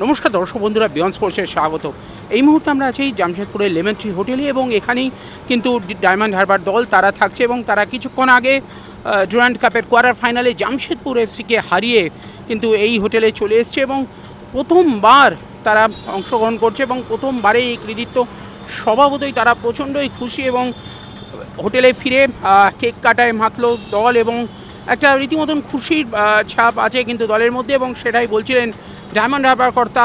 নমস্কার দর্শক বন্ধুরা, বিয়ন্ড স্পোর্টসে স্বাগত। এই মুহূর্তে আমরা আছি জামশেদপুরের লেমন ট্রি হোটেলে এবং এখানেই কিন্তু ডায়মন্ড হারবার দল তারা থাকছে এবং তারা কিছুক্ষণ আগে ডুরান্ড কাপের কোয়ার্টার ফাইনালে জামশেদপুর এফসিকে হারিয়ে কিন্তু এই হোটেলে চলে এসছে এবং প্রথমবার তারা অংশগ্রহণ করছে এবং প্রথমবারেই এই কৃতিত্ব। স্বভাবতই তারা প্রচণ্ডই খুশি এবং হোটেলে ফিরে কেক কাটায় মাতল দল এবং একটা রীতিমতন খুশির ছাপ আছে কিন্তু দলের মধ্যে, এবং সেটাই বলছিলেন ডায়মন্ড হারবার কর্তা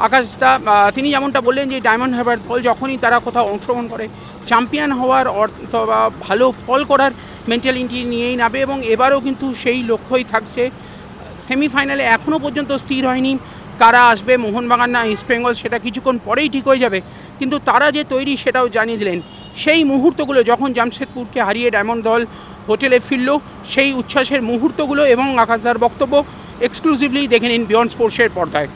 আকাশদা। তিনি যেমনটা বললেন যে ডায়মন্ড হারবার দল যখনই তারা কোথাও অংশগ্রহণ করে চ্যাম্পিয়ন হওয়ার অথবা ভালো ফল করার মেন্টালিটি নিয়েই নামে এবং এবারও কিন্তু সেই লক্ষ্যই থাকছে। সেমিফাইনালে এখনও পর্যন্ত স্থির হয়নি কারা আসবে, মোহনবাগান না ইস্টবেঙ্গল, সেটা কিছুক্ষণ পরেই ঠিক হয়ে যাবে, কিন্তু তারা যে তৈরি সেটাও জানিয়ে দিলেন। সেই মুহূর্তগুলো যখন জামশেদপুরকে হারিয়ে ডায়মন্ড দল হোটেলে ফিরল, সেই উচ্ছ্বাসের মুহূর্তগুলো এবং আকাশদার বক্তব্য এক্সক্লুসিভলি দেখে নিন বিয়ন্ড স্পোর্টসের পর্দায়।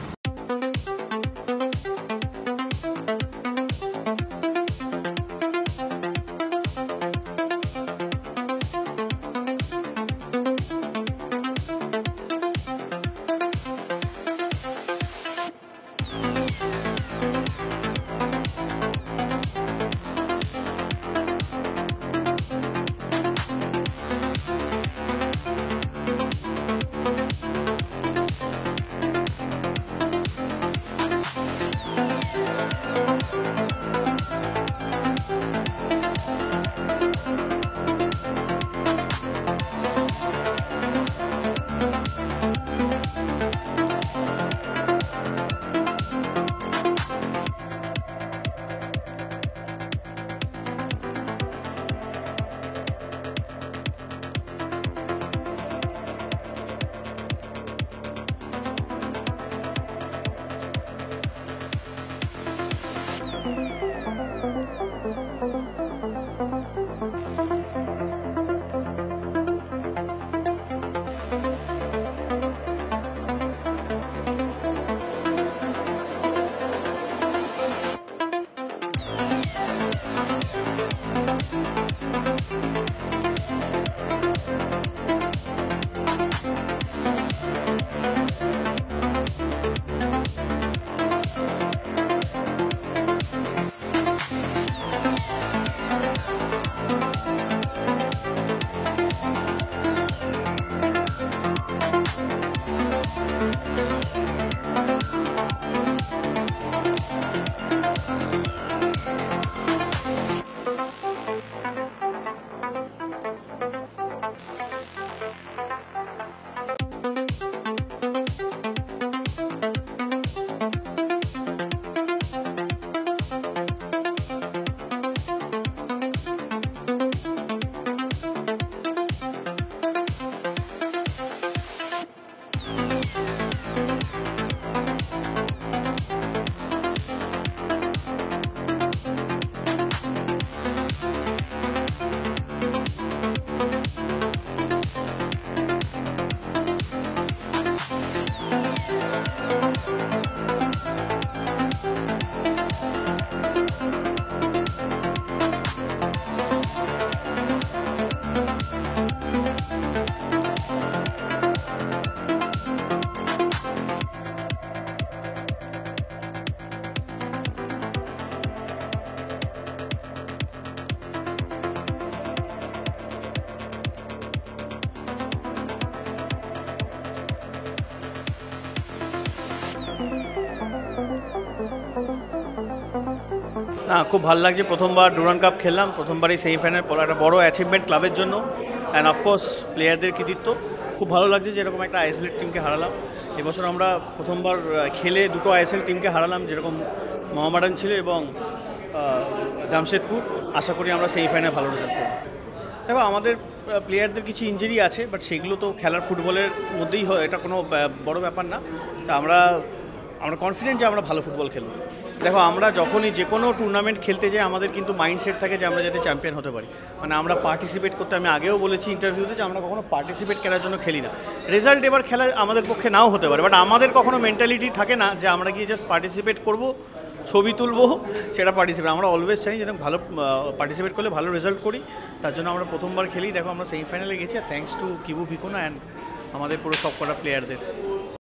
না, খুব ভালো লাগছে। প্রথমবার ডুরান্ড কাপ খেললাম, প্রথমবারই সেমিফাইনাল পড়া, একটা বড় অ্যাচিভমেন্ট ক্লাবের জন্য অ্যান্ড অফকোর্স প্লেয়ারদের কৃতিত্ব। খুব ভালো লাগছে যে এরকম একটা আইএসএল টিমকে হারালাম। এবছর আমরা প্রথমবার খেলে দুটো আইএসএল টিমকে হারালাম, যেরকম মোহামেডান ছিল এবং জামশেদপুর। আশা করি আমরা সেমিফাইনালে ভালো রেজাল্ট করব। দেখো, আমাদের প্লেয়ারদের কিছু ইঞ্জুরি আছে, বাট সেগুলো তো খেলার ফুটবলের মধ্যেই হয়, এটা কোনো বড় ব্যাপার না। তা আমরা কনফিডেন্ট যে আমরা ভালো ফুটবল খেলব। দেখো, আমরা যখনই যে কোনো টুর্নামেন্ট খেলতে যাই আমাদের কিন্তু মাইন্ডসেট থাকে যে আমরা যাতে চ্যাম্পিয়ন হতে পারি, মানে আমরা পার্টিসিপেট করতে, আমি আগেও বলেছি ইন্টারভিউতে যে আমরা কখনো পার্টিসিপেট করার জন্য খেলি না। রেজাল্ট এবার খেলা আমাদের পক্ষে নাও হতে পারে, বাট আমাদের কখনো মেন্টালিটি থাকে না যে আমরা গিয়ে জাস্ট পার্টিসিপেট করব, ছবি তুলবো, সেটা পার্টিসিপেট। আমরা অলওয়েজ চাই যেন ভালো পার্টিসিপেট করলে ভালো রেজাল্ট করি, তার জন্য আমরা প্রথমবার খেলি। দেখো, আমরা সেমিফাইনালে গেছি, আর থ্যাঙ্কস টু কিবু ভিকোনা অ্যান্ড আমাদের পুরো সব কটা প্লেয়ারদের।